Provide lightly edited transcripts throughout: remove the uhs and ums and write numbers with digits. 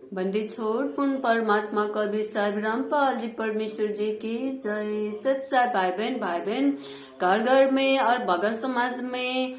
बंदी छोड़ पूर्ण परमात्मा कवि साहब रामपाल जी परमेश्वर जी की जय। सच्चा भाई बहन घर घर में और बगल समाज में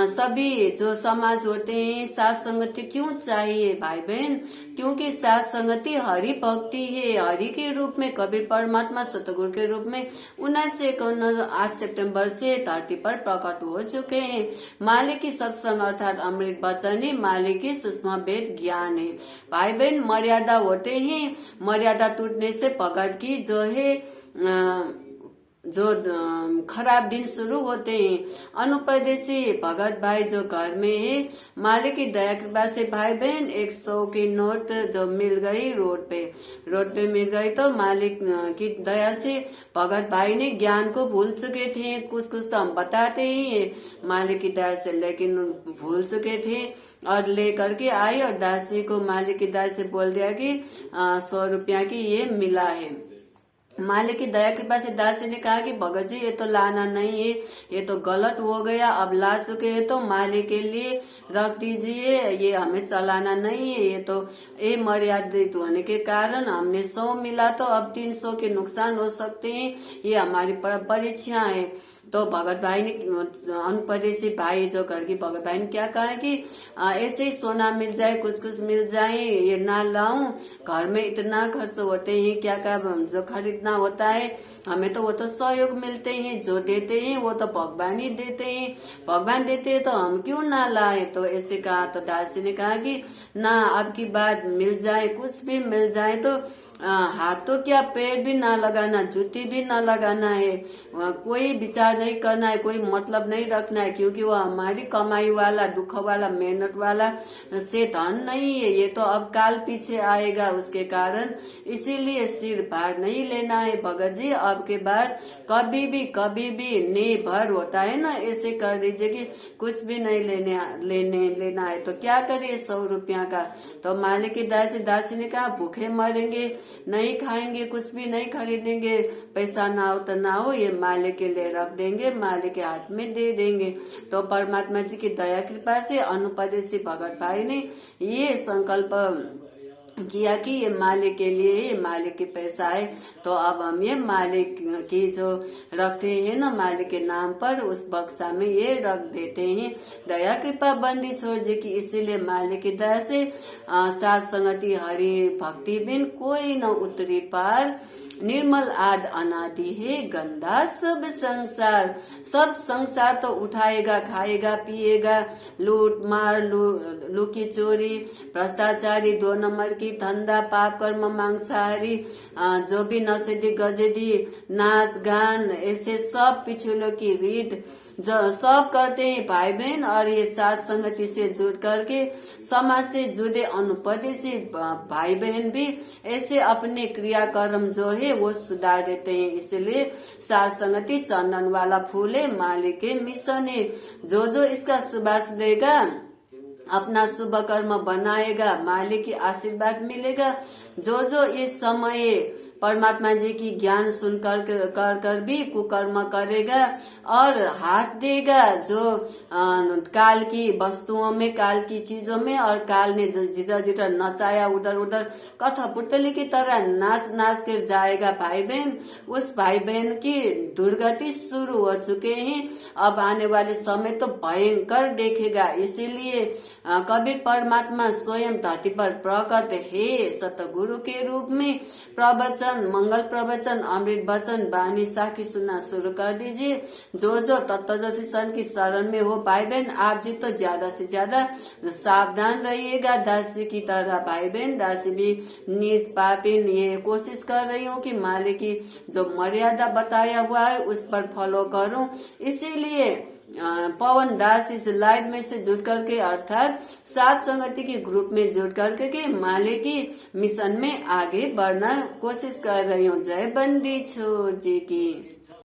सभी जो समाज होते हैं साथ संगति क्यों चाहिए भाई बहन? क्योंकि साथ संगति हरि भक्ति है। हरि के रूप में कबीर परमात्मा सतगुरु के रूप में 8 सितंबर से धरती पर प्रकट हो चुके हैं। मालिक की सत्संग अर्थात अमृत वचन ही मालिक की सूक्ष्म वेद ज्ञान है। भाई बहन मर्यादा होते हैं, मर्यादा टूटने से भगत की जो है खराब दिन शुरू होते हैं। अनुपदेशी भगत भाई जो घर में है, मालिक की दया कृपा से भाई बहन 100 की नोट जो मिल गई रोड पे मिल गई तो मालिक की दया से भगत भाई ने ज्ञान को भूल चुके थे। कुछ तो हम बताते ही है मालिक की दया से, लेकिन भूल चुके थे और लेकर के आई और दासी को मालिक की दया से बोल दिया कि 100 रुपया की ये मिला है। मालिक की दया कृपा से दासी ने कहा कि भगत जी ये तो लाना नहीं है, ये तो गलत हो गया, अब ला चुके हैं तो मालिक के लिए रख दीजिए, ये हमें चलाना नहीं है। ये तो ये मर्यादित होने के कारण हमने 100 मिला तो अब 300 के नुकसान हो सकते हैं, ये हमारी परीक्षा है। तो भगत भाई ने अनुपदेशी भाई जो घर की भगत भाई ने क्या कहा कि ऐसे ही सोना मिल जाए, कुछ मिल जाए, ये ना लाऊं, घर में इतना खर्च होते हैं, क्या जो खरीदना होता है हमें तो वो तो सहयोग मिलते हैं, जो देते हैं वो तो भगवान ही देते हैं, भगवान देते हैं तो हम क्यों ना लाए। तो ऐसे कहा तो दासी ने कहा कि ना अब की बात मिल जाए, कुछ भी मिल जाए तो हाथ तो क्या पैर भी ना लगाना, जूती भी ना लगाना है, कोई विचार नहीं करना है, कोई मतलब नहीं रखना है, क्योंकि वो हमारी कमाई वाला दुख वाला मेहनत वाला से धन नहीं है, ये तो अब काल पीछे आएगा उसके कारण, इसीलिए सिर भार नहीं लेना है भगत जी। अब के बाद कभी भी निर्भर होता है ना, ऐसे कर दीजिए कि कुछ भी नहीं लेना है तो क्या करिए 100 रुपया का। तो मालिक की दासी ने कहा भूखे मरेंगे, नहीं खाएंगे, कुछ भी नहीं खरीदेंगे, पैसा ना हो तो ना हो, ये मालिक के लिए रख देंगे, मालिक के हाथ में दे देंगे। तो परमात्मा जी की दया कृपा से अनुपदेशी भगत भाई ने ये संकल्प किया कि ये मालिक के लिए, ये मालिक के पैसा है तो अब हम ये मालिक की जो रखते हैं ना मालिक के नाम पर, उस बक्सा में ये रख देते हैं। दया कृपा बंदी छोड़ जी की, इसीलिए मालिक की दया से साथ संगति हरि भक्ति बिन कोई न उतरी पार, निर्मल आद अनादि है गंदा सब संसार तो उठाएगा, खाएगा, पिएगा, लूट मार, लुकी चोरी, भ्रष्टाचारी, 2 नंबर की धंधा, पाप कर्म, मांसाहारी, जो भी नशेदी गजेदी, नाच गान, ऐसे सब पिछुलों की रीत जो सब करते हैं भाई बहन। और ये साथ संगति से जुड़ करके समाज से जुड़े अनुपदेशी भाई बहन भी ऐसे अपने क्रियाक्रम जो है वो सुधार देते हैं। इसलिए साथ संगति चंदन वाला फूल है, मालिक के मिशन है, जो इसका सुबास लेगा अपना शुभ कर्म बनाएगा, मालिक की आशीर्वाद मिलेगा। जो इस समय परमात्मा जी की ज्ञान सुन कर भी कुकर्म करेगा और हाथ देगा, जो काल की वस्तुओं में, काल की चीजों में, और काल ने जिधर नचाया उधर कठपुतली की तरह नाच कर जाएगा भाई बहन, उस भाई बहन की दुर्गति शुरू हो चुके हैं। अब आने वाले समय तो भयंकर देखेगा। इसीलिए कबीर परमात्मा स्वयं धरती पर प्रकट है सतगुरु के रूप में। प्रवचन, मंगल प्रवचन, अमृत वचन, वाणी साखी सुनना शुरू कर दीजिए। जो तत्वदर्शी सन की शरण में हो भाई बहन, आप जी तो ज्यादा से ज्यादा सावधान रहिएगा दासी की तरह भाई बहन। दासी भी नीच पापिन ये कोशिश कर रही हूँ कि मालिक की जो मर्यादा बताया हुआ है उस पर फॉलो करूं। इसीलिए पवन दास इस लाइव में से जुड़ करके अर्थात साथ संगति के ग्रुप में जुड़ करके के मालिक की मिशन में आगे बढ़ना कोशिश कर रही हूँ। जय बंदी छोड़ जी की।